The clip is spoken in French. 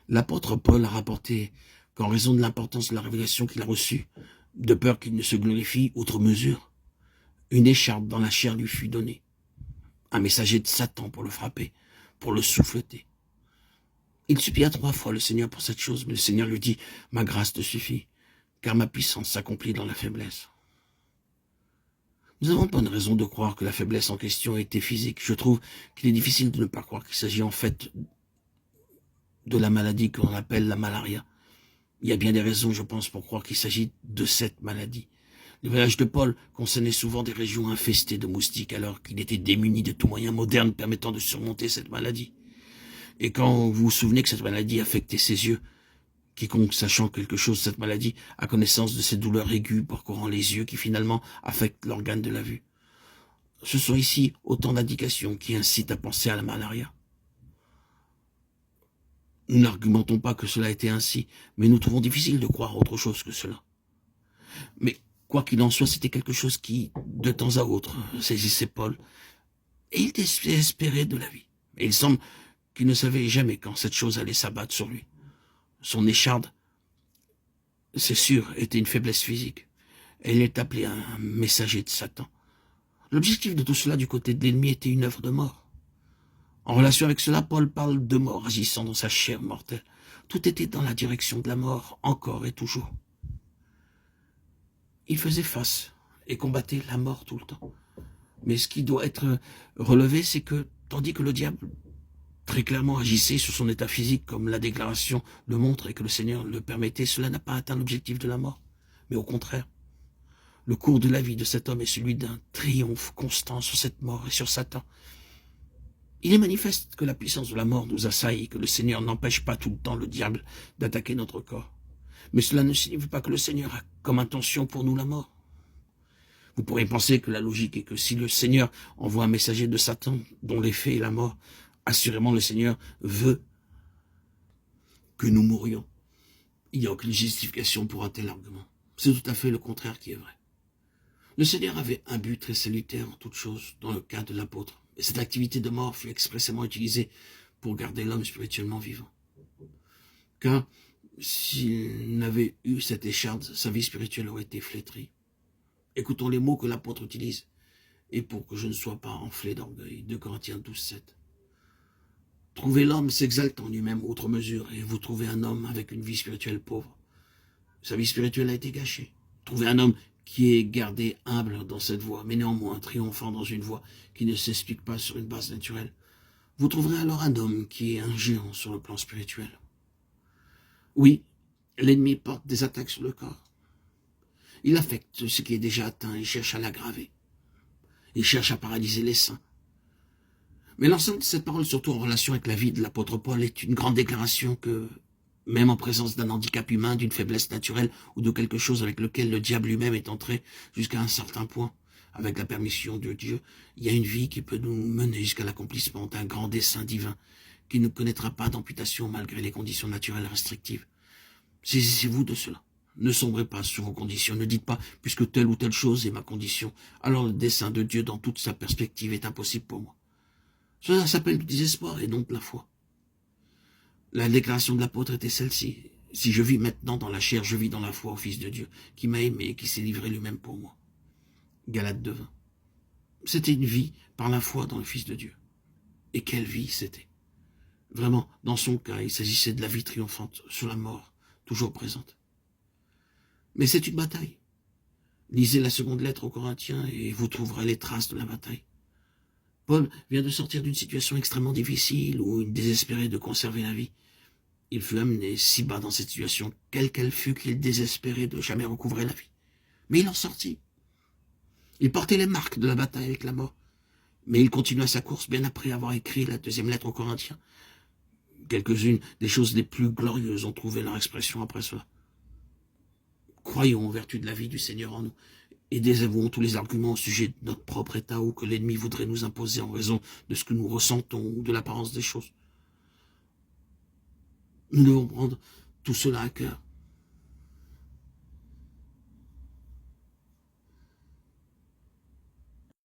L'apôtre Paul a rapporté qu'en raison de l'importance de la révélation qu'il a reçue, de peur qu'il ne se glorifie outre mesure, une écharpe dans la chair lui fut donnée. Un messager de Satan pour le frapper, pour le souffleter. Il supplia 3 fois le Seigneur pour cette chose, mais le Seigneur lui dit, « Ma grâce te suffit, car ma puissance s'accomplit dans la faiblesse. » Nous n'avons pas de raison de croire que la faiblesse en question était physique. Je trouve qu'il est difficile de ne pas croire qu'il s'agit en fait de la maladie qu'on appelle la malaria. Il y a bien des raisons, je pense, pour croire qu'il s'agit de cette maladie. Le voyage de Paul concernait souvent des régions infestées de moustiques, alors qu'il était démuni de tout moyen moderne permettant de surmonter cette maladie. Et quand vous vous souvenez que cette maladie affectait ses yeux, quiconque sachant quelque chose de cette maladie a connaissance de ces douleurs aiguës parcourant les yeux qui finalement affectent l'organe de la vue. Ce sont ici autant d'indications qui incitent à penser à la malaria. Nous n'argumentons pas que cela était ainsi, mais nous trouvons difficile de croire autre chose que cela. Mais quoi qu'il en soit, c'était quelque chose qui, de temps à autre, saisissait Paul, et il désespérait de la vie. Et il semble qu'il ne savait jamais quand cette chose allait s'abattre sur lui. Son écharde, c'est sûr, était une faiblesse physique. Et il est appelé un messager de Satan. L'objectif de tout cela du côté de l'ennemi était une œuvre de mort. En relation avec cela, Paul parle de mort agissant dans sa chair mortelle. Tout était dans la direction de la mort, encore et toujours. Il faisait face et combattait la mort tout le temps. Mais ce qui doit être relevé, c'est que, tandis que le diable très clairement agissait sur son état physique, comme la déclaration le montre et que le Seigneur le permettait, cela n'a pas atteint l'objectif de la mort. Mais au contraire, le cours de la vie de cet homme est celui d'un triomphe constant sur cette mort et sur Satan. Il est manifeste que la puissance de la mort nous assaille et que le Seigneur n'empêche pas tout le temps le diable d'attaquer notre corps. Mais cela ne signifie pas que le Seigneur a comme intention pour nous la mort. Vous pourrez penser que la logique est que si le Seigneur envoie un messager de Satan dont l'effet est la mort, assurément le Seigneur veut que nous mourions. Il n'y a aucune justification pour un tel argument. C'est tout à fait le contraire qui est vrai. Le Seigneur avait un but très salutaire en toute chose dans le cas de l'apôtre. Et cette activité de mort fut expressément utilisée pour garder l'homme spirituellement vivant. Car s'il n'avait eu cette écharde, sa vie spirituelle aurait été flétrie. Écoutons les mots que l'apôtre utilise. Et pour que je ne sois pas enflé d'orgueil, 2 Corinthiens 12:7. Trouvez l'homme s'exaltant en lui-même outre mesure, et vous trouvez un homme avec une vie spirituelle pauvre. Sa vie spirituelle a été gâchée. Trouvez un homme qui est gardé humble dans cette voie, mais néanmoins triomphant dans une voie qui ne s'explique pas sur une base naturelle. Vous trouverez alors un homme qui est un géant sur le plan spirituel. Oui, l'ennemi porte des attaques sur le corps. Il affecte ce qui est déjà atteint et cherche à l'aggraver. Il cherche à paralyser les saints. Mais l'ensemble de cette parole, surtout en relation avec la vie de l'apôtre Paul, est une grande déclaration que, même en présence d'un handicap humain, d'une faiblesse naturelle ou de quelque chose avec lequel le diable lui-même est entré jusqu'à un certain point, avec la permission de Dieu, il y a une vie qui peut nous mener jusqu'à l'accomplissement d'un grand dessein divin qui ne connaîtra pas d'amputation malgré les conditions naturelles restrictives. Saisissez-vous de cela. Ne sombrez pas sur vos conditions. Ne dites pas, puisque telle ou telle chose est ma condition, alors le dessein de Dieu dans toute sa perspective est impossible pour moi. Cela s'appelle du désespoir et non de la foi. La déclaration de l'apôtre était celle-ci. Si je vis maintenant dans la chair, je vis dans la foi au Fils de Dieu, qui m'a aimé et qui s'est livré lui-même pour moi. Galates 2:20. C'était une vie par la foi dans le Fils de Dieu. Et quelle vie c'était! Vraiment, dans son cas, il s'agissait de la vie triomphante sur la mort, toujours présente. Mais c'est une bataille. Lisez la seconde lettre aux Corinthiens et vous trouverez les traces de la bataille. Paul vient de sortir d'une situation extrêmement difficile où il désespérait de conserver la vie. Il fut amené si bas dans cette situation, quelle qu'elle fût, qu'il désespérait de jamais recouvrer la vie. Mais il en sortit. Il portait les marques de la bataille avec la mort. Mais il continua sa course bien après avoir écrit la deuxième lettre aux Corinthiens. Quelques-unes des choses les plus glorieuses ont trouvé leur expression après cela. Croyons en vertu de la vie du Seigneur en nous et désavouons tous les arguments au sujet de notre propre état ou que l'ennemi voudrait nous imposer en raison de ce que nous ressentons ou de l'apparence des choses. Nous devons prendre tout cela à cœur